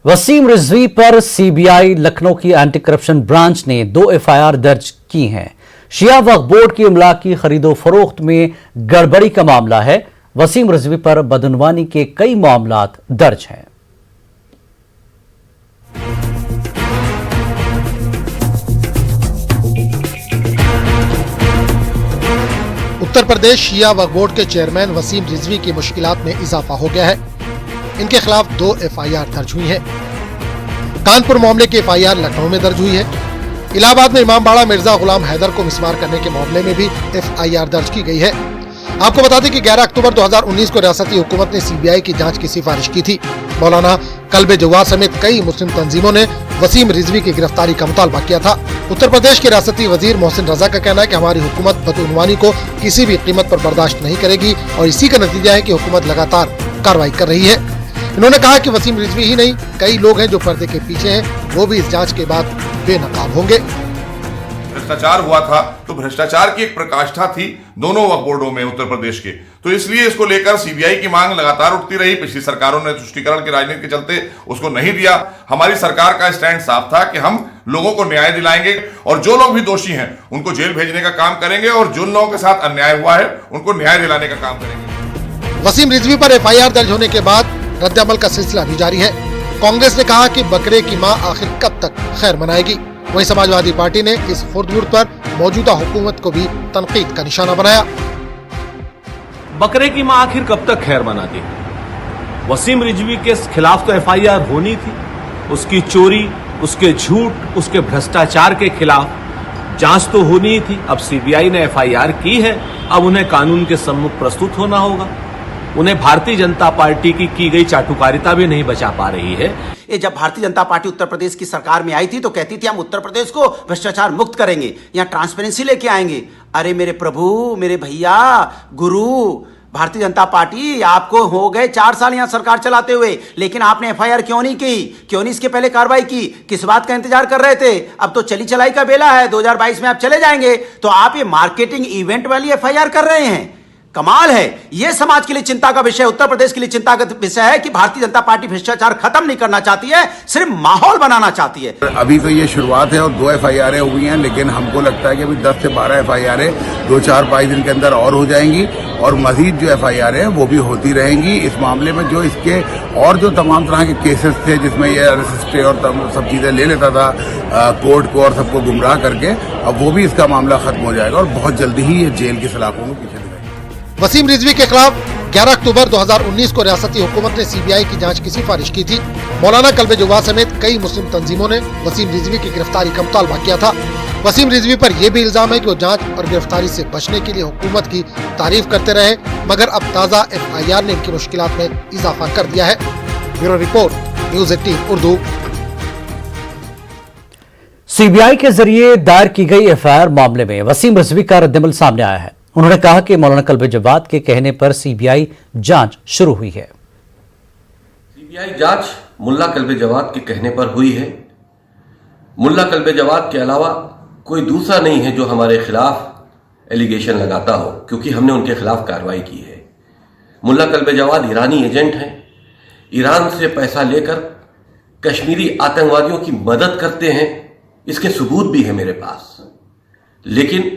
वसीम रिजवी पर सीबीआई लखनऊ की anti corruption branch ने 2 एफआईआर दर्ज की हैं। शिया वक्फ बोर्ड की इमलाक की खरीदो फरोख्त में गड़बड़ी का मामला है। वसीम रिजवी पर बदनवानी के कई मामलात दर्ज हैं। उत्तर प्रदेश शिया वक्फ बोर्ड के चेयरमैन वसीम रिजवी की मुश्किलात में इजाफा हो गया है। इनके खिलाफ 2 एफआईआर दर्ज हुई हैं। कानपुर मामले की एफआईआर लखनऊ में दर्ज हुई है। इलाहाबाद में इमामबाड़ा मिर्जा गुलाम हैदर को मिसमार करने के मामले में भी एफआईआर दर्ज की गई है। आपको बता दें कि 11 अक्टूबर 2019 को रियासती हुकूमत ने सीबीआई की जांच की सिफारिश की थी। मौलाना कल्बे जवाद समेत कई मुस्लिम तंजीमों ने वसीम रिजवी की गिरफ्तारी का मुतालबा किया था। उत्तर प्रदेश के रियासती वजीर मोहसिन रजा का कहना है कि हमारी हुकूमत बदउनवानी को किसी भी कीमत पर बर्दाश्त नहीं करेगी और इसी का नतीजा है कि हुकूमत लगातार कार्रवाई कर रही है। इन्होंने कहा कि वसीम रिजवी ही नहीं, कई लोग हैं जो पर्दे के पीछे हैं, वो भी इस जांच के बाद बेनकाब होंगे। भ्रष्टाचार हुआ था तो भ्रष्टाचार की एक प्रकाष्ठा थी दोनों वक्फ बोर्डों में उत्तर प्रदेश के, तो इसलिए इसको लेकर सीबीआई की मांग लगातार उठती रही। पिछली सरकारों ने तुष्टीकरण की राजनीति के चलते उसको नहीं दिया। हमारी सरकार का स्टैंड साफ था कि हम लोगों को न्याय दिलाएंगे और जो लोग भी दोषी हैं उनको जेल भेजने का काम करेंगे और जिन लोगों के साथ अन्याय हुआ है उनको न्याय दिलाने का काम करेंगे। वसीम रिजवी पर एफआईआर दर्ज होने के बाद रद्द-ए-अमल का सिलसिला भी जारी है। कांग्रेस ने कहा कि बकरे की मां आखिर कब तक खैर मनाएगी। वहीं समाजवादी पार्टी ने इस खुर्द-बुर्द पर मौजूदा हुकूमत को भी तनकीद का निशाना बनाया। बकरे की मां आखिर कब तक खैर मनाती? वसीम रिजवी के खिलाफ तो एफआईआर होनी थी। उसकी चोरी, उसके झूठ, उसके भ्रष्टाचार के खिलाफ जांच तो होनी ही थी। अब सीबीआई ने एफआईआर की है, अब उन्हें कानून के सम्मुख प्रस्तुत होना होगा। उन्हें भारतीय जनता पार्टी की गई चाटुकारिता भी नहीं बचा पा रही है। ये जब भारतीय जनता पार्टी उत्तर प्रदेश की सरकार में आई थी तो कहती थी हम उत्तर प्रदेश को भ्रष्टाचार मुक्त करेंगे, यहाँ ट्रांसपेरेंसी लेके आएंगे। अरे मेरे प्रभु, मेरे भैया, गुरु, भारतीय जनता पार्टी आपको हो गए 4 साल यहाँ सरकार चलाते हुए, लेकिन आपने एफआईआर क्यों नहीं की? क्यों नहीं इसके पहले कार्रवाई की? किस बात का इंतजार कर रहे थे? अब तो चली चलाई का बेला है, 2022 में आप चले जाएंगे, तो आप ये मार्केटिंग इवेंट वाली एफआईआर कर रहे हैं। कमाल है। यह समाज के लिए चिंता का विषय, उत्तर प्रदेश के लिए चिंता का विषय है कि भारतीय जनता पार्टी भ्रष्टाचार खत्म नहीं करना चाहती है, सिर्फ माहौल बनाना चाहती है। अभी तो ये शुरुआत है और 2 एफआईआर हुई हैं, लेकिन हमको लगता है कि अभी 10 से 12 एफआईआर 2-4-5 दिन के अंदर और हो जाएंगी और मजीद जो एफआईआर है वो भी होती रहेंगी। इस मामले में जो इसके और जो तमाम तरह के केसेस थे जिसमें ये अरेस्ट और सब चीजें ले लेता था कोर्ट को और सबको गुमराह करके, अब वो भी इसका मामला खत्म हो जाएगा और बहुत जल्दी ही ये जेल की सलाखों में पीछे। वसीम रिजवी के खिलाफ 11 अक्टूबर 2019 को रियासती हुकूमत ने सीबीआई की जांच की सिफारिश की थी। मौलाना कल्बे जवाद समेत कई मुस्लिम तंजीमों ने वसीम रिजवी की गिरफ्तारी का मुतालबा किया था। वसीम रिजवी पर यह भी इल्जाम है कि वो जांच और गिरफ्तारी से बचने के लिए हुकूमत की तारीफ करते रहे, मगर अब ताज़ा एफआईआर ने इनकी मुश्किलात में इजाफा कर दिया है। Bureau report, news 18 Urdu. CBI के जरिए दायर की गई एफआईआर मामले में वसीम रिजवी का रद्द-ए-अमल सामने आया है। उन्होंने कहा कि मौलाना कल्बे जवाद के कहने पर सीबीआई जांच शुरू हुई है। सीबीआई जांच मुल्ला कल्बे जवाद के कहने पर हुई है। मुल्ला कल्बे जवाद के अलावा कोई दूसरा नहीं है जो हमारे खिलाफ एलिगेशन लगाता हो, क्योंकि हमने उनके खिलाफ कार्रवाई की है। मुल्ला कल्बे जवाद ईरानी एजेंट हैं। ईरान से पैसा लेकर कश्मीरी आतंकवादियों की मदद करते हैं, इसके सबूत भी है मेरे पास। लेकिन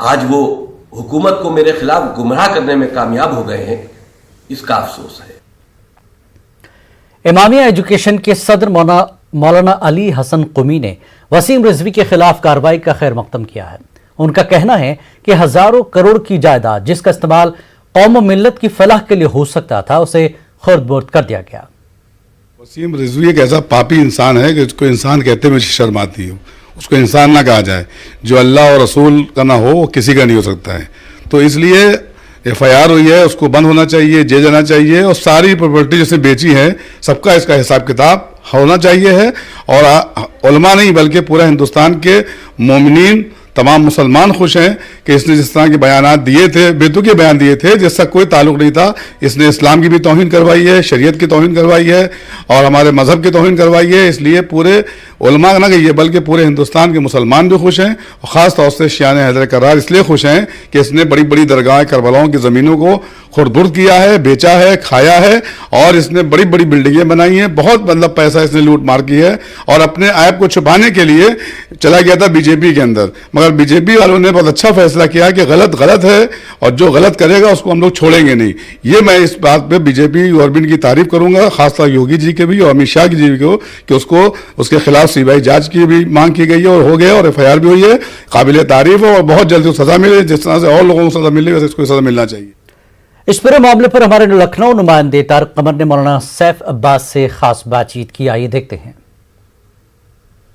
आज वो हुकूमत को मेरे खिलाफ गुमराह करने में कामयाब हो गए हैं, इसका अफसोस है। इमामिया एजुकेशन के सदर मौलाना अली हसन कुमी ने वसीम रिजवी के खिलाफ कार्रवाई का खैर मकदम किया है। उनका कहना है कि हजारों करोड़ की जायदाद जिसका इस्तेमाल कौम और मिल्लत की फलाह के लिए हो सकता था, उसे खुर्द-बुर्द कर दिया गया। वसीम रिजवी एक ऐसा पापी इंसान है कि उसको इंसान कहते हुए शर्म आती है। उसको इंसान ना कहा जाए। जो अल्लाह और रसूल का ना हो वो किसी का नहीं हो सकता है। तो इसलिए एफआईआर हुई है, उसको बंद होना चाहिए, जेल जाना चाहिए और सारी प्रॉपर्टी जिसने बेची है सबका इसका हिसाब किताब होना चाहिए है। और उलमा नहीं बल्कि पूरा हिंदुस्तान के मोमिनीन तमाम मुसलमान खुश हैं कि इसने जिस तरह के बयानात दिए थे, बेतुके बयान दिए थे जिसका कोई ताल्लुक नहीं था। इसने इस्लाम की भी तौहीन करवाई है, शरीयत की तौहीन करवाई है और हमारे मजहब की तौहीन करवाई है। इसलिए पूरे उलमा ना कहिए बल्कि पूरे हिंदुस्तान के मुसलमान भी खुश हैं और ख़ास तौर से शियाने हैदर करार इसलिए खुश हैं कि इसने बड़ी बड़ी दरगाह करबलाओं की ज़मीनों को खुरदुर्द किया है, बेचा है, खाया है और इसने बड़ी बड़ी बिल्डिंगें बनाई हैं। बहुत मतलब पैसा इसने लूट मार की है और अपने ऐप को छुपाने के लिए चला गया था बीजेपी के अंदर, मगर बीजेपी वालों ने बहुत अच्छा फैसला किया कि गलत गलत है और जो गलत करेगा उसको हम लोग छोड़ेंगे नहीं। ये मैं इस बात पे बीजेपी गवर्नमेंट की तारीफ करूंगा, खासतौर योगी जी के भी और अमित शाह जी को, कि उसको उसके खिलाफ सीबीआई जांच की भी मांग की गई है और हो गया और एफआईआर भी हुई है। काबिल तारीफ है और बहुत जल्दी सजा मिले, जिस तरह से और लोगों को सजा मिले वैसे इसको सजा मिलना चाहिए। इस पूरे मामले पर हमारे लखनऊ नुमाइंदे तारिक कमर ने मौलाना सैफ अब्बास से खास बातचीत की, आइए देखते हैं।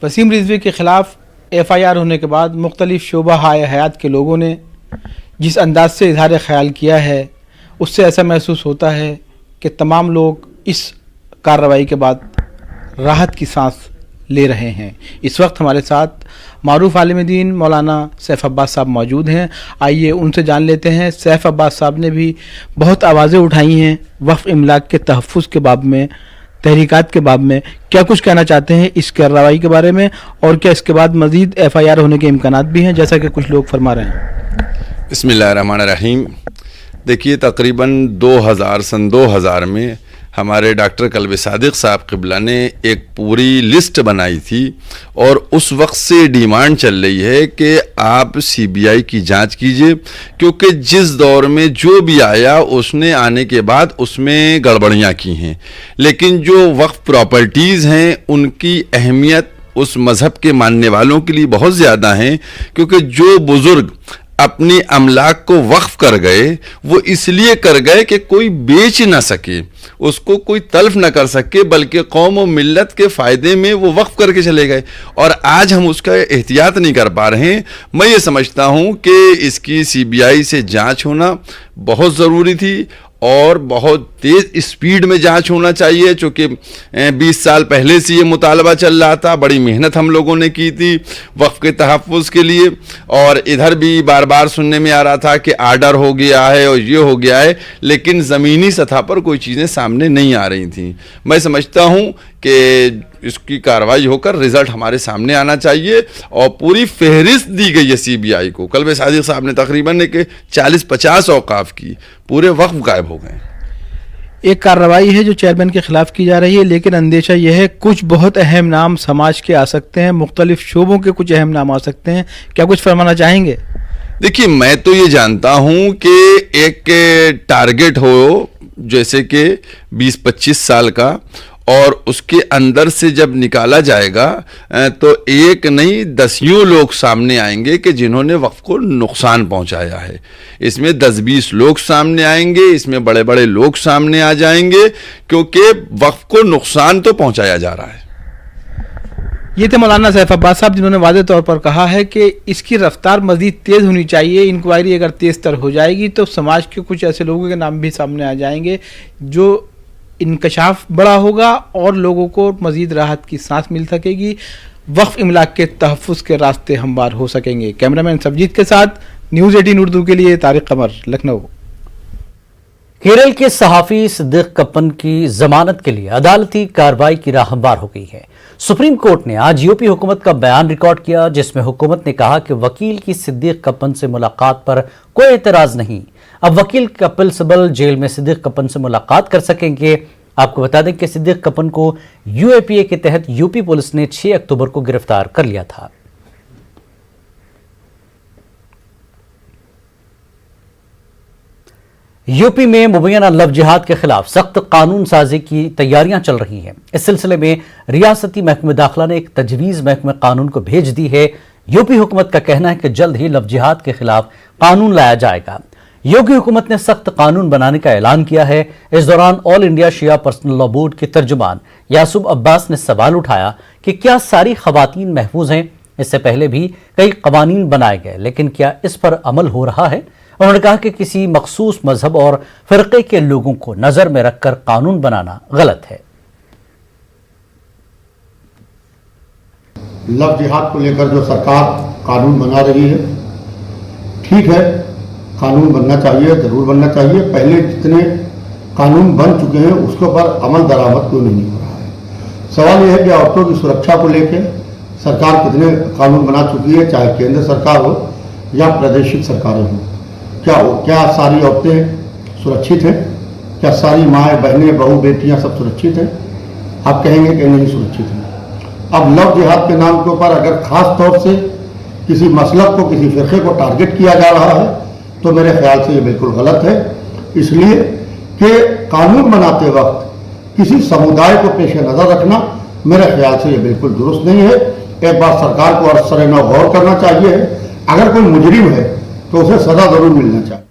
वसीम रिजवी के खिलाफ एफआईआर होने के बाद मुख्तलिफ शोबा हयात के लोगों ने जिस अंदाज से इजहार ख्याल किया है उससे ऐसा महसूस होता है कि तमाम लोग इस कार्रवाई के बाद राहत की सांस ले रहे हैं। इस वक्त हमारे साथ मारूफ आलिम दीन मौलाना सैफ अब्बास साहब मौजूद हैं। आइए उनसे जान लेते हैं। सैफ अब्बास साहब ने भी बहुत आवाज़ें उठाई हैं वक्फ इमलाक के तहफ़्फ़ुज़ के बाब में, तहरीकात के बाब में। क्या कुछ कहना चाहते हैं इस कार्रवाई के बारे में और क्या इसके बाद मज़ीद एफआईआर होने के इम्कानात भी हैं जैसा कि कुछ लोग फरमा रहे हैं? बिस्मिल्लाहिर्रहमानिर्रहीम। देखिए, तकरीबन सन 2000 में हमारे डॉक्टर कल्बे सादिक साहब क़िबला ने एक पूरी लिस्ट बनाई थी और उस वक्त से डिमांड चल रही है कि आप सीबीआई की जांच कीजिए, क्योंकि जिस दौर में जो भी आया उसने आने के बाद उसमें गड़बड़ियाँ की हैं। लेकिन जो वक्फ प्रॉपर्टीज़ हैं उनकी अहमियत उस मज़हब के मानने वालों के लिए बहुत ज़्यादा हैं, क्योंकि जो बुज़ुर्ग अपने अमलाक को वक्फ कर गए वो इसलिए कर गए कि कोई बेच ना सके, उसको कोई तल्फ ना कर सके, बल्कि कौम और मिल्लत के फ़ायदे में वो वक्फ करके चले गए और आज हम उसका एहतियात नहीं कर पा रहे हैं। मैं ये समझता हूँ कि इसकी सीबीआई से जांच होना बहुत ज़रूरी थी और बहुत तेज़ स्पीड में जांच होना चाहिए, चूँकि 20 साल पहले से ये मुतालबा चल रहा था। बड़ी मेहनत हम लोगों ने की थी वक्फ के तहफ़्फ़ुज़ के लिए और इधर भी बार बार सुनने में आ रहा था कि आर्डर हो गया है और ये हो गया है, लेकिन ज़मीनी सतह पर कोई चीज़ें सामने नहीं आ रही थी। मैं समझता हूँ कि इसकी कार्रवाई होकर रिज़ल्ट हमारे सामने आना चाहिए और पूरी फहरिस्त दी गई है सीबीआई को। कल्बे सादिक साहब ने तकरीबन 40-50 औकाफ की, पूरे वक्फ गायब हो गए। एक कार्रवाई है जो चेयरमैन के खिलाफ की जा रही है, लेकिन अंदेशा यह है कुछ बहुत अहम नाम समाज के आ सकते हैं, मुख्तलिफ शोबों के कुछ अहम नाम आ सकते हैं। क्या कुछ फरमाना चाहेंगे? देखिए, मैं तो ये जानता हूँ कि एक टारगेट हो जैसे कि 20-25 साल का और उसके अंदर से जब निकाला जाएगा तो एक नहीं दसियों लोग सामने आएंगे कि जिन्होंने वक्फ को नुकसान पहुंचाया है। इसमें 10-20 लोग सामने आएंगे, इसमें बड़े बड़े लोग सामने आ जाएंगे, क्योंकि वक्फ को नुकसान तो पहुंचाया जा रहा है। ये थे मौलाना सैफ अब्बास साहब जिन्होंने वादे तौर पर कहा है कि इसकी रफ्तार मज़ीद तेज़ होनी चाहिए। इंक्वायरी अगर तेज़ तर हो जाएगी तो समाज के कुछ ऐसे लोगों के नाम भी सामने आ जाएंगे जो इनकशाफ बड़ा होगा और लोगों को मज़ीद राहत की सांस मिल सकेगी, वक्फ इमलाक के तहफ़्फ़ुज़ के रास्ते हमवार हो सकेंगे। कैमरामैन सबजीत के साथ न्यूज़ 18 उर्दू के लिए तारिक कमर, लखनऊ। केरल के सहाफ़ी सिद्दीक कप्पन की जमानत के लिए अदालती कार्रवाई की राह हमवार हो गई है। सुप्रीम कोर्ट ने आज यूपी हुकूमत का बयान रिकॉर्ड किया, जिसमें हुकूमत ने कहा कि वकील की सिद्दीक कप्पन से मुलाकात पर कोई एतराज़ नहीं। अब वकील कपिल सिब्बल जेल में सिद्दीक कप्पन से मुलाकात कर सकेंगे। आपको बता दें कि सिद्दीक कप्पन को यूएपीए के तहत यूपी पुलिस ने 6 अक्टूबर को गिरफ्तार कर लिया था। यूपी में मुबैना लव जिहाद के खिलाफ सख्त कानून साजी की तैयारियां चल रही हैं। इस सिलसिले में रियासती महकमे दाखिला ने एक तजवीज़ महकमे कानून को भेज दी है। यूपी हुकूमत का कहना है कि जल्द ही लव जिहाद के खिलाफ कानून लाया जाएगा। योगी हुकूमत ने सख्त कानून बनाने का ऐलान किया है। इस दौरान ऑल इंडिया शिया पर्सनल लॉ बोर्ड के तर्जुमान यासूब अब्बास ने सवाल उठाया कि क्या सारी खवातीन महफूज हैं? इससे पहले भी कई कवानीन बनाए गए, लेकिन क्या इस पर अमल हो रहा है? उन्होंने कहा कि किसी मखसूस मजहब और फिरके के लोगों को नजर में रखकर कानून बनाना गलत है। लव जिहाद को लेकर जो सरकार कानून बना रही है, ठीक है, कानून बनना चाहिए, जरूर बनना चाहिए। पहले जितने कानून बन चुके हैं उसके ऊपर अमल दरामद क्यों नहीं हो रहा है? सवाल यह है कि औरतों की सुरक्षा को लेकर सरकार कितने कानून बना चुकी है, चाहे केंद्र सरकार हो या प्रादेशिक सरकारें हों। क्या सारी औरतें सुरक्षित हैं? क्या सारी माएँ, बहनें, बहू, बेटियाँ सब सुरक्षित हैं? आप कहेंगे कि नहीं सुरक्षित हैं। अब लव जिहाद के नाम के ऊपर अगर खास तौर से किसी मसलक को, किसी फिरके को टारगेट किया जा रहा है तो मेरे ख्याल से ये बिल्कुल गलत है। इसलिए कि कानून बनाते वक्त किसी समुदाय को पेश नज़र रखना मेरे ख्याल से ये बिल्कुल दुरुस्त नहीं है। एक बार सरकार को सरसरे गौर करना चाहिए। अगर कोई मुजरिम है तो उसे सजा जरूर मिलना चाहिए।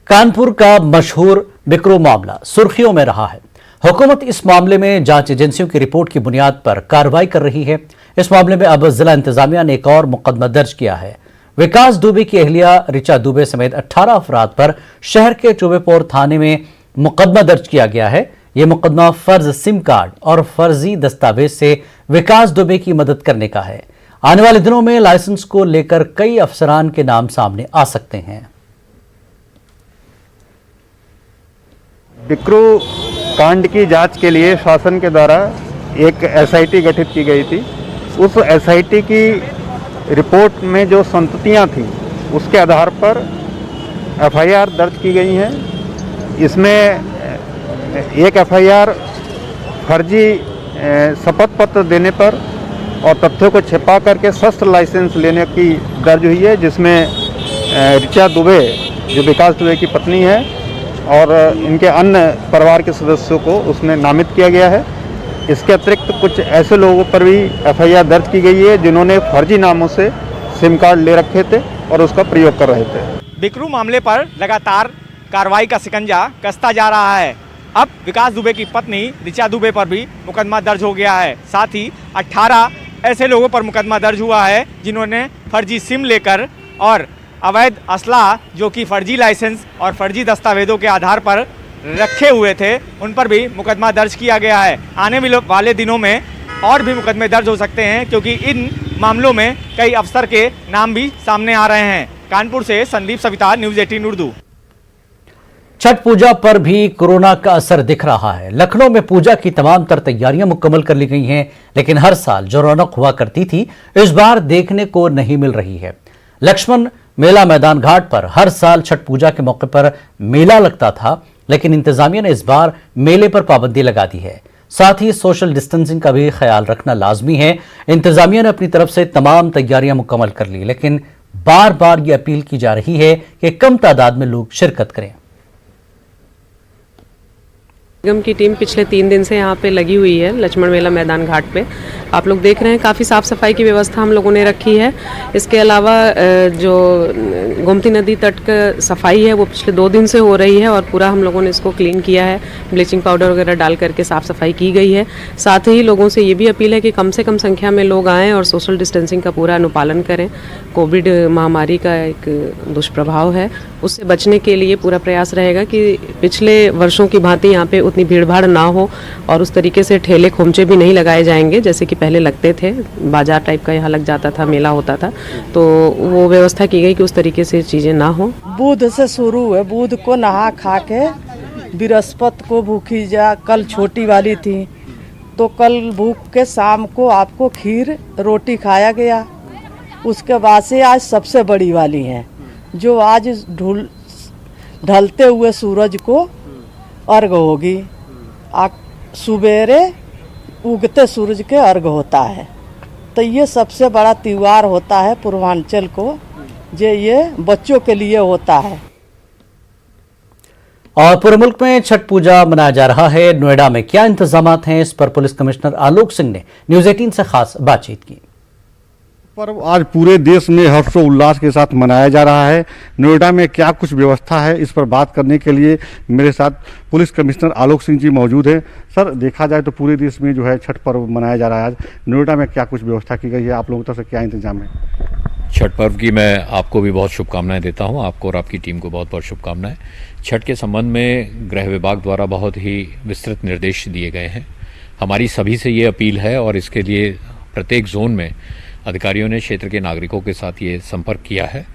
कानपुर का मशहूर बिक्रो मामला सुर्खियों में रहा है। हुकूमत इस मामले में जांच एजेंसियों की रिपोर्ट की बुनियाद पर कार्रवाई कर रही है। इस मामले में अब जिला इंतजामिया ने एक और मुकदमा दर्ज किया है। विकास दुबे की अहलिया ऋचा दुबे समेत 18 अफराद पर शहर के चौबेपुर थाने में मुकदमा दर्ज किया गया है। यह मुकदमा फर्ज सिम कार्ड और फर्जी दस्तावेज से विकास दुबे की मदद करने का है। आने वाले दिनों में लाइसेंस को लेकर कई अफसरान के नाम सामने आ सकते हैं। बिक्रू कांड की जांच के लिए शासन के द्वारा एक एसआईटी गठित की गई थी। उस एसआईटी की रिपोर्ट में जो संततियां थी उसके आधार पर एफआईआर दर्ज की गई हैं। इसमें एक एफआईआर फर्जी शपथ पत्र देने पर और तथ्यों को छिपा करके शस्त्र लाइसेंस लेने की दर्ज हुई है, जिसमें ऋचा दुबे जो विकास दुबे की पत्नी है और इनके अन्य परिवार के सदस्यों को उसमें नामित किया गया है। इसके अतिरिक्त कुछ ऐसे लोगों पर भी एफआईआर दर्ज की गई है जिन्होंने फर्जी नामों से सिम कार्ड ले रखे थे और उसका प्रयोग कर रहे थे। बिक्रू मामले पर लगातार कार्रवाई का शिकंजा कसता जा रहा है। अब विकास दुबे की पत्नी ऋचा दुबे पर भी मुकदमा दर्ज हो गया है। साथ ही 18 ऐसे लोगों पर मुकदमा दर्ज हुआ है जिन्होंने फर्जी सिम लेकर और अवैध असला जो कि फर्जी लाइसेंस और फर्जी दस्तावेजों के आधार पर रखे हुए थे, उन पर भी मुकदमा दर्ज किया गया है। आने वाले दिनों में और भी मुकदमे दर्ज हो सकते हैं क्योंकि इन मामलों में कई अफसर के नाम भी सामने आ रहे हैं। कानपुर से संदीप सविता, न्यूज़ 18 उर्दू। छठ पूजा पर भी कोरोना का असर दिख रहा है। लखनऊ में पूजा की तमाम तर तैयारियां मुकम्मल कर ली गई हैं, लेकिन हर साल जो रौनक हुआ करती थी इस बार देखने को नहीं मिल रही है। लक्ष्मण मेला मैदान घाट पर हर साल छठ पूजा के मौके पर मेला लगता था, लेकिन इंतजामिया ने इस बार मेले पर पाबंदी लगा दी है। साथ ही सोशल डिस्टेंसिंग का भी ख्याल रखना लाजमी है। इंतजामिया ने अपनी तरफ से तमाम तैयारियां मुकम्मल कर ली, लेकिन बार बार ये अपील की जा रही है कि कम तादाद में लोग शिरकत करें। निगम की टीम पिछले 3 दिन से यहाँ पे लगी हुई है लक्ष्मण मेला मैदान घाट पे। आप लोग देख रहे हैं काफ़ी साफ़ सफाई की व्यवस्था हम लोगों ने रखी है। इसके अलावा जो गोमती नदी तट का सफाई है वो पिछले 2 दिन से हो रही है और पूरा हम लोगों ने इसको क्लीन किया है। ब्लीचिंग पाउडर वगैरह डाल करके साफ़ सफाई की गई है। साथ ही लोगों से ये भी अपील है कि कम से कम संख्या में लोग आएँ और सोशल डिस्टेंसिंग का पूरा अनुपालन करें। कोविड महामारी का एक दुष्प्रभाव है, उससे बचने के लिए पूरा प्रयास रहेगा कि पिछले वर्षों की भांति यहाँ पे उतनी भीड़ भाड़ ना हो और उस तरीके से ठेले खोमचे भी नहीं लगाए जाएंगे जैसे कि पहले लगते थे। बाजार टाइप का यहाँ लग जाता था, मेला होता था, तो वो व्यवस्था की गई कि उस तरीके से चीज़ें ना हो। बुध से शुरू है, बुध को नहा खा के बृहस्पति को भूखी जा, कल छोटी वाली थी तो कल भूख के शाम को आपको खीर रोटी खाया गया। उसके बाद से आज सबसे बड़ी वाली है जो आज ढलते हुए सूरज को अर्घ होगी। सुबेरे उगते सूरज के अर्घ होता है, तो ये सबसे बड़ा त्योहार होता है पूर्वांचल को, जो ये बच्चों के लिए होता है। और पूरे मुल्क में छठ पूजा मनाया जा रहा है। नोएडा में क्या इंतजामात हैं, इस पर पुलिस कमिश्नर आलोक सिंह ने न्यूज़ 18 से खास बातचीत की। पर्व आज पूरे देश में हर्षोल्लास के साथ मनाया जा रहा है। नोएडा में क्या कुछ व्यवस्था है, इस पर बात करने के लिए मेरे साथ पुलिस कमिश्नर आलोक सिंह जी मौजूद हैं। सर, देखा जाए तो पूरे देश में जो है छठ पर्व मनाया जा रहा है। आज नोएडा में क्या कुछ व्यवस्था की गई है, आप लोगों की तरफ से क्या इंतजाम है? छठ पर्व की मैं आपको भी बहुत शुभकामनाएं देता हूं, आपको और आपकी टीम को बहुत बहुत शुभकामनाएं। छठ के संबंध में गृह विभाग द्वारा बहुत ही विस्तृत निर्देश दिए गए हैं। हमारी सभी से ये अपील है और इसके लिए प्रत्येक जोन में अधिकारियों ने क्षेत्र के नागरिकों के साथ ये संपर्क किया है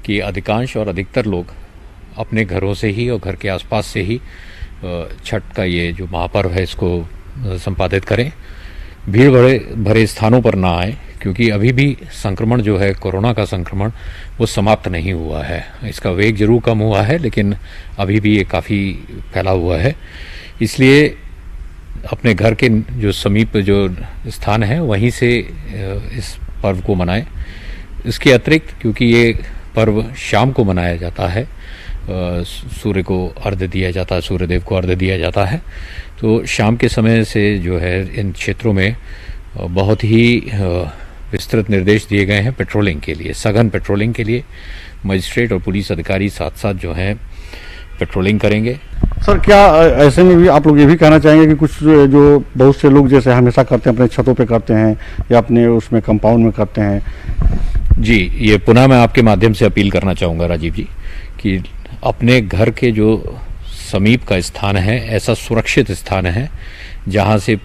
कि अधिकांश और अधिकतर लोग अपने घरों से ही और घर के आसपास से ही छठ का ये जो महापर्व है इसको संपादित करें। भीड़ भरे स्थानों पर ना आए, क्योंकि अभी भी संक्रमण जो है, कोरोना का संक्रमण, वो समाप्त नहीं हुआ है। इसका वेग जरूर कम हुआ है, लेकिन अभी भी ये काफ़ी फैला हुआ है। इसलिए अपने घर के जो समीप जो स्थान है वहीं से इस पर्व को मनाएं। इसके अतिरिक्त, क्योंकि ये पर्व शाम को मनाया जाता है, सूर्य को अर्घ्य दिया जाता है, सूर्यदेव को अर्घ्य दिया जाता है, तो शाम के समय से जो है इन क्षेत्रों में बहुत ही विस्तृत निर्देश दिए गए हैं पेट्रोलिंग के लिए, सघन पेट्रोलिंग के लिए। मजिस्ट्रेट और पुलिस अधिकारी साथ साथ जो हैं पेट्रोलिंग करेंगे। सर, क्या ऐसे में भी आप लोग ये भी कहना चाहेंगे कि कुछ जो बहुत से लोग जैसे हमेशा करते हैं, अपने छतों पे करते हैं या अपने उसमें कंपाउंड में करते हैं? जी, ये पुनः मैं आपके माध्यम से अपील करना चाहूँगा राजीव जी कि अपने घर के जो समीप का स्थान है, ऐसा सुरक्षित स्थान है जहाँ से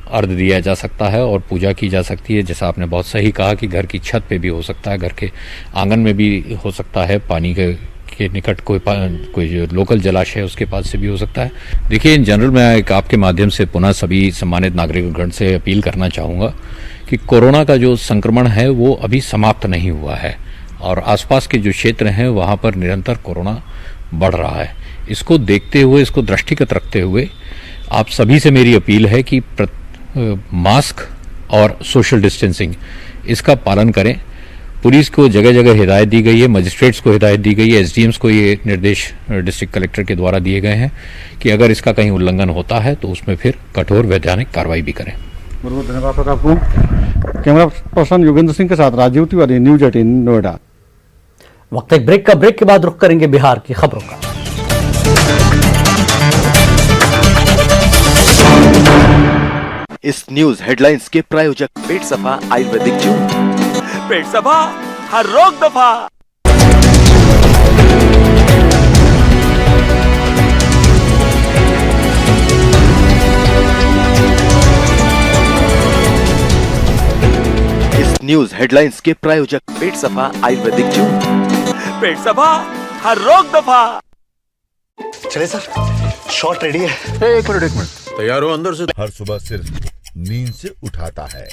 अर्घ्य दिया जा सकता है और पूजा की जा सकती है। जैसा आपने बहुत सही कहा कि घर की छत पे भी हो सकता है, घर के आंगन में भी हो सकता है, पानी के निकट कोई जो लोकल जलाशय है उसके पास से भी हो सकता है। देखिए, इन जनरल मैं एक आपके माध्यम से पुनः सभी सम्मानित नागरिकगण से अपील करना चाहूँगा कि कोरोना का जो संक्रमण है वो अभी समाप्त नहीं हुआ है और आसपास के जो क्षेत्र हैं वहाँ पर निरंतर कोरोना बढ़ रहा है। इसको देखते हुए, इसको दृष्टिगत रखते हुए आप सभी से मेरी अपील है कि मास्क और सोशल डिस्टेंसिंग इसका पालन करें। पुलिस को जगह जगह हिदायत दी गई है, मजिस्ट्रेट्स को हिदायत दी गई है, एसडीएम्स को ये निर्देश डिस्ट्रिक्ट कलेक्टर के द्वारा दिए गए हैं कि अगर इसका कहीं उल्लंघन होता है तो उसमें फिर कठोर वैधानिक कार्रवाई भी करें। बहुत बहुत धन्यवाद सर आपको। कैमरा पर्सन योगेंद्र सिंह के साथ राजीव तिवारी, न्यूज 18 नोएडा। वक्त एक ब्रेक का, ब्रेक के बाद रुख करेंगे बिहार की खबरों का। इस न्यूज हेडलाइंस के प्रायोजक पेट सफा आयुर्वेदिक जूस। पेट सफा, हर रोग दफा। इस न्यूज हेडलाइंस के प्रायोजक पेट सफा आयुर्वेदिक जूस। पेट सफा, हर रोग दफा। चले सर, शॉट रेडी है। एक मिनट तैयार हो अंदर से। हर सुबह सिर्फ नींद से उठाता है,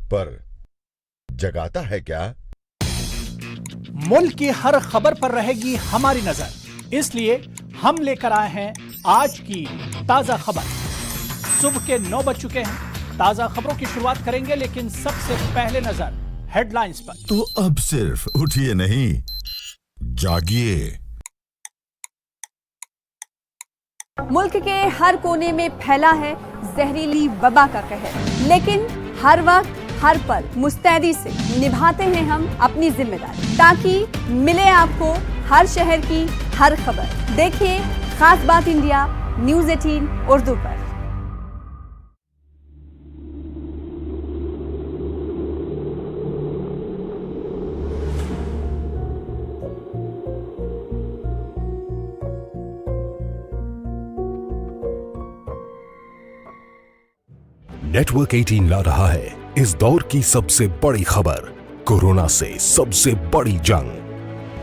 पर जगाता है क्या? मुल्क की हर खबर पर रहेगी हमारी नजर, इसलिए हम लेकर आए हैं आज की ताजा खबर। सुबह के 9 बज चुके हैं। ताजा खबरों की शुरुआत करेंगे, लेकिन सबसे पहले नजर हेडलाइंस पर। तो अब सिर्फ उठिए नहीं, जागिए। मुल्क के हर कोने में फैला है जहरीली वबा का कहर, लेकिन हर वक्त हर पल मुस्तैदी से निभाते हैं हम अपनी जिम्मेदारी, ताकि मिले आपको हर शहर की हर खबर। देखिए खास बात इंडिया न्यूज 18 उर्दू पर। नेटवर्क 18 ला रहा है इस दौर की सबसे बड़ी खबर, कोरोना से सबसे बड़ी जंग।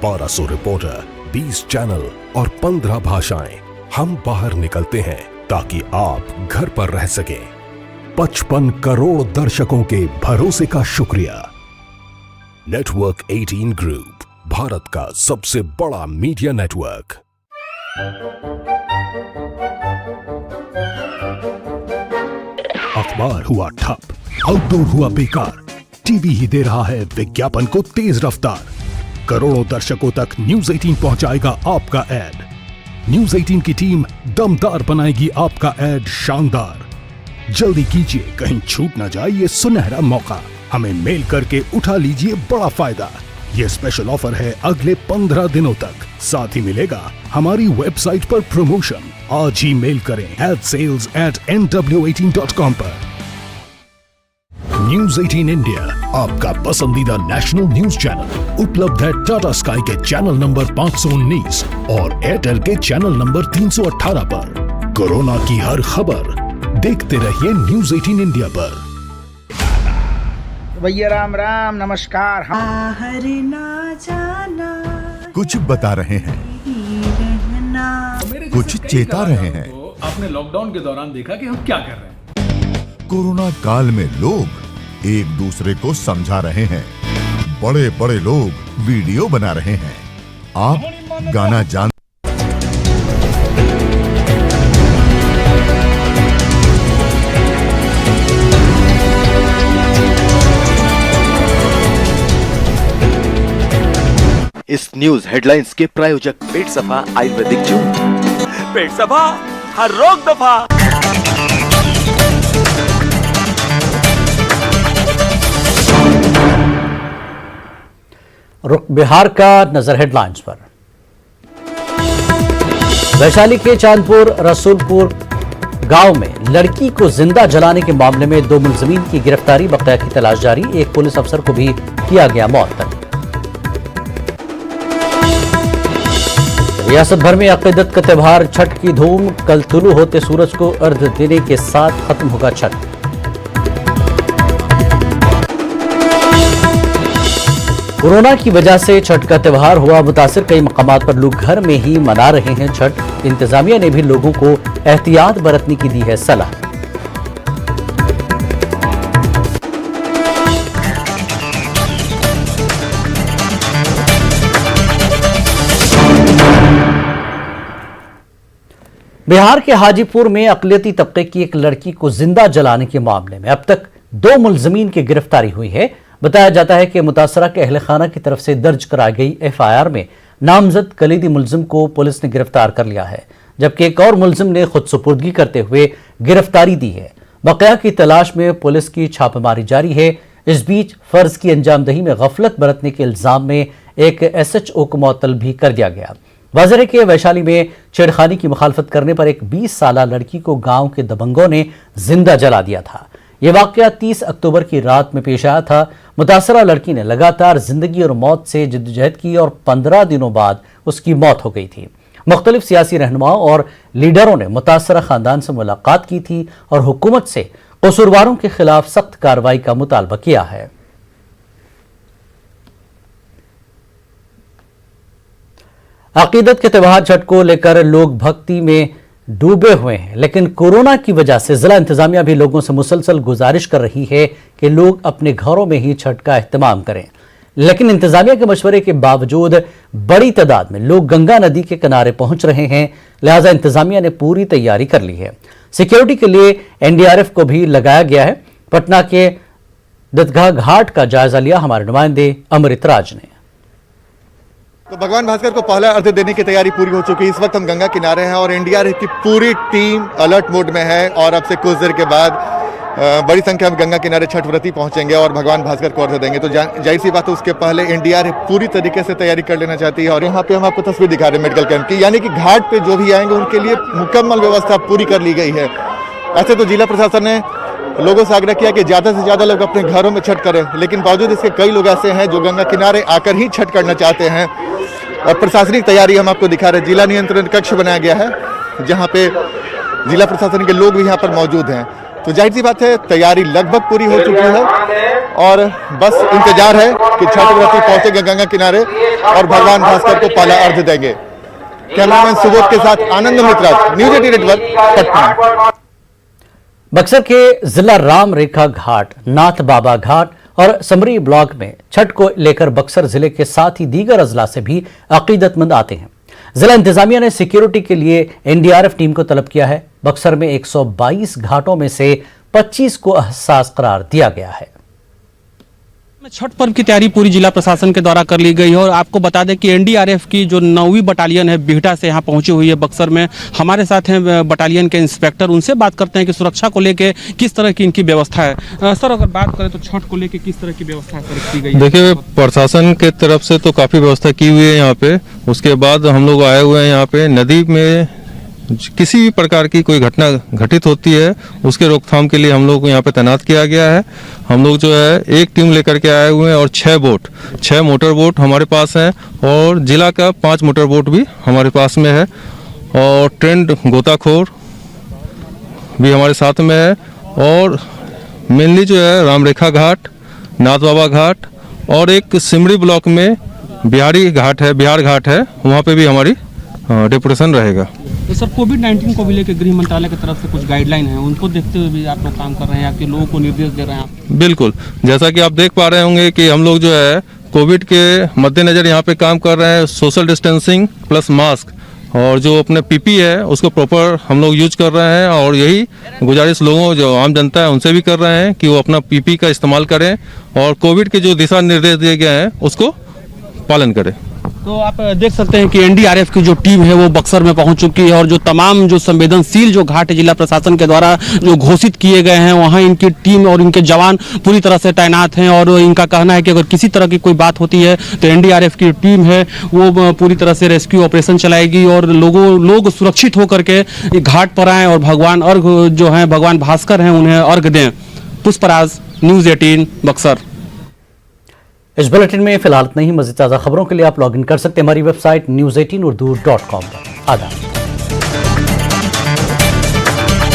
1200 रिपोर्टर, 20 चैनल और 15 भाषाएं। हम बाहर निकलते हैं ताकि आप घर पर रह सकें। 55 करोड़ दर्शकों के भरोसे का शुक्रिया। नेटवर्क 18 ग्रुप, भारत का सबसे बड़ा मीडिया नेटवर्क। अखबार हुआ ठप, आउटडोर हुआ बेकार, टीवी ही दे रहा है विज्ञापन को तेज रफ्तार। करोड़ों दर्शकों तक न्यूज 18 पहुंचाएगा आपका ऐड। न्यूज 18 की टीम दमदार बनाएगी आपका ऐड शानदार। जल्दी कीजिए, कहीं छूट न जाए ये सुनहरा मौका। हमें मेल करके उठा लीजिए बड़ा फायदा। ये स्पेशल ऑफर है अगले 15 दिनों तक। साथ ही मिलेगा हमारी वेबसाइट पर प्रमोशन। आज ही मेल करें adsales@nw18.com पर। न्यूज 18 इंडिया, आपका पसंदीदा नेशनल न्यूज चैनल, उपलब्ध है टाटा स्काई के चैनल नंबर 519 और एयरटेल के चैनल नंबर 318 पर। कोरोना की हर खबर देखते रहिए न्यूज 18 इंडिया पर। भैया राम राम नमस्कार। ना जाना कुछ बता रहे हैं, कुछ चेता रहे हैं। आपने लॉकडाउन के दौरान देखा कि हम क्या कर रहे हैं। कोरोना काल में लोग एक दूसरे को समझा रहे हैं, बड़े बड़े लोग वीडियो बना रहे हैं। आप गाना जान इस न्यूज हेडलाइंस के प्रायोजक पेट सफा आयुर्वेदिक जून। पेट सफा हर रोग दफा। रुख बिहार का नजर हेडलाइंस पर। वैशाली के चांदपुर रसूलपुर गांव में लड़की को जिंदा जलाने के मामले में 2 मुलजमीन की गिरफ्तारी, बकाया की तलाश जारी। एक पुलिस अफसर को भी किया गया मौत। रियासत भर में अकीदत का त्यौहार छठ की धूम। कल तुलू होते सूरज को अर्घ्य देने के साथ खत्म होगा छठ। कोरोना की वजह से छठ का त्यौहार हुआ मुतासिर। कई मकामात पर लोग घर में ही मना रहे हैं छठ। इंतजामिया ने भी लोगों को एहतियात बरतने की दी है सलाह। बिहार के हाजीपुर में अक़लियती तबके की एक लड़की को जिंदा जलाने के मामले में अब तक 2 मुलजमीन की गिरफ्तारी हुई है। बताया जाता है कि मुतासरा के अहले खाना की तरफ से दर्ज कराई गई FIR में नामजद कलीदी मुलजिम को पुलिस ने गिरफ्तार कर लिया है, जबकि एक और मुलजिम ने खुद सुपुर्दगी करते हुए गिरफ्तारी दी है। बकाया की तलाश में पुलिस की छापेमारी जारी है। इस बीच फर्ज की अंजामदही में गफलत बरतने के इल्जाम में एक SHO को मुअत्तल भी कर दिया गया। वाज़ेह है कि वैशाली में छेड़खानी की मुखालफत करने पर एक 20 साला लड़की को गांव के दबंगों ने जिंदा जला दिया था। यह वाकया 30 अक्टूबर की रात में पेश आया था। मुतासरा लड़की ने लगातार जिंदगी और मौत से जद्दोजहद की और 15 दिनों बाद उसकी मौत हो गई थी। मुख्तलिफ सियासी रहनुमाओं और लीडरों ने मुतासरा खानदान से मुलाकात की थी और हुकूमत से कसूरवारों के खिलाफ सख्त कार्रवाई का मुतालबा किया है। अकीदत के त्यौहार छठ को लेकर लोग भक्ति में डूबे हुए हैं, लेकिन कोरोना की वजह से जिला इंतजामिया भी लोगों से मुसलसल गुजारिश कर रही है कि लोग अपने घरों में ही छठ का एहतमाम करें। लेकिन इंतजामिया के मशवरे के बावजूद बड़ी तादाद में लोग गंगा नदी के किनारे पहुंच रहे हैं, लिहाजा इंतजामिया ने पूरी तैयारी कर ली है। सिक्योरिटी के लिए NDRF को भी लगाया गया है। पटना के दत्तगा घाट का जायजा लिया हमारे नुमाइंदे अमृत राज ने। तो भगवान भास्कर को पहला अर्घ्य देने की तैयारी पूरी हो चुकी है। इस वक्त हम गंगा किनारे हैं और NDRF की पूरी टीम अलर्ट मोड में है और अब से कुछ देर के बाद बड़ी संख्या में गंगा किनारे छठ व्रती पहुंचेंगे और भगवान भास्कर को अर्घ्य देंगे। तो जाहिर सी बात है, उसके पहले NDRF पूरी तरीके से तैयारी कर लेना चाहती है। और यहाँ पे हम आपको तस्वीर दिखा रहे हैं मेडिकल कैंप की, यानी कि घाट पे जो भी आएंगे उनके लिए मुकम्मल व्यवस्था पूरी कर ली गई है। ऐसे तो जिला प्रशासन ने लोगों से आग्रह किया कि ज़्यादा से ज़्यादा लोग अपने घरों में छठ करें, लेकिन बावजूद इसके कई लोग ऐसे हैं जो गंगा किनारे आकर ही छठ करना चाहते हैं। और प्रशासनिक तैयारी हम आपको दिखा रहे हैं। जिला नियंत्रण कक्ष बनाया गया है जहां पे जिला प्रशासन के लोग भी यहां पर मौजूद हैं। तो जाहिर सी बात है, तैयारी लगभग पूरी हो चुकी है और बस इंतजार है कि छठ व्रती पहुंचेंगे गंगा किनारे और भगवान भास्कर को पहला अर्घ्य देंगे। कैमरामैन सुबोध के साथ आनंद मित्रा, न्यूज 18 नेटवर्क, पटना। बक्सर के जिला राम रेखा घाट, नाथ बाबा घाट और समरी ब्लॉक में छठ को लेकर बक्सर जिले के साथ ही दीगर अजला से भी अकीदतमंद आते हैं। जिला इंतजामिया ने सिक्योरिटी के लिए NDRF टीम को तलब किया है। बक्सर में 122 घाटों में से 25 को हसास करार दिया गया है। छठ पर्व की तैयारी पूरी जिला प्रशासन के द्वारा कर ली गई है और आपको बता दें कि NDRF की जो 9वीं बटालियन है बिहटा से यहाँ पहुंची हुई है बक्सर में। हमारे साथ हैं बटालियन के इंस्पेक्टर, उनसे बात करते हैं कि सुरक्षा को लेके किस तरह की इनकी व्यवस्था है। सर, अगर बात करें तो छठ को लेके किस तरह की व्यवस्था की गई है? देखिए, प्रशासन के तरफ से तो काफ़ी व्यवस्था की हुई है यहाँ पे। उसके बाद हम लोग आए हुए हैं यहाँ पे। नदी में किसी भी प्रकार की कोई घटना घटित होती है उसके रोकथाम के लिए हम लोग को यहाँ पे तैनात किया गया है। हम लोग जो है एक टीम लेकर के आए हुए हैं और 6 मोटर बोट हमारे पास हैं और जिला का 5 मोटर बोट भी हमारे पास में है और ट्रेंड गोताखोर भी हमारे साथ में है। और मेनली जो है रामरेखा घाट, नाथ बाबा घाट और एक सिमड़ी ब्लॉक में बिहार घाट है, वहाँ पे भी हमारी डेपुटेशन रहेगा। तो सर कोविड-19 को भी लेकर गृह मंत्रालय की तरफ से कुछ गाइडलाइन है, उनको देखते हुए भी आप लोग काम कर रहे हैं या कि लोगों को निर्देश दे रहे हैं आप? बिल्कुल, जैसा कि आप देख पा रहे होंगे कि हम लोग जो है कोविड के मद्देनज़र यहाँ पे काम कर रहे हैं। सोशल डिस्टेंसिंग प्लस मास्क और जो अपने पीपी है उसको प्रॉपर हम लोग यूज कर रहे हैं, और यही गुजारिश लोगों जो आम जनता है उनसे भी कर रहे हैं कि वो अपना पीपी का इस्तेमाल करें और कोविड के जो दिशा निर्देश दिए गए हैं उसको पालन करें। तो आप देख सकते हैं कि एनडीआरएफ की जो टीम है वो बक्सर में पहुंच चुकी है और जो तमाम जो संवेदनशील जो घाट जिला प्रशासन के द्वारा जो घोषित किए गए हैं वहां इनकी टीम और इनके जवान पूरी तरह से तैनात हैं। और इनका कहना है कि अगर किसी तरह की कोई बात होती है तो एनडीआरएफ की टीम है वो पूरी तरह से रेस्क्यू ऑपरेशन चलाएगी और लोग सुरक्षित होकर के घाट पर आएँ और भगवान अर्घ जो है भगवान भास्कर हैं उन्हें अर्घ दें। पुष्पराज, न्यूज़ 18 बक्सर। इस बुलेटिन में फिलहाल इतना ही। मज़ीद ताज़ा खबरों के लिए आप लॉगिन कर सकते हैं हमारी वेबसाइट news18urdu.com पर। आदाब।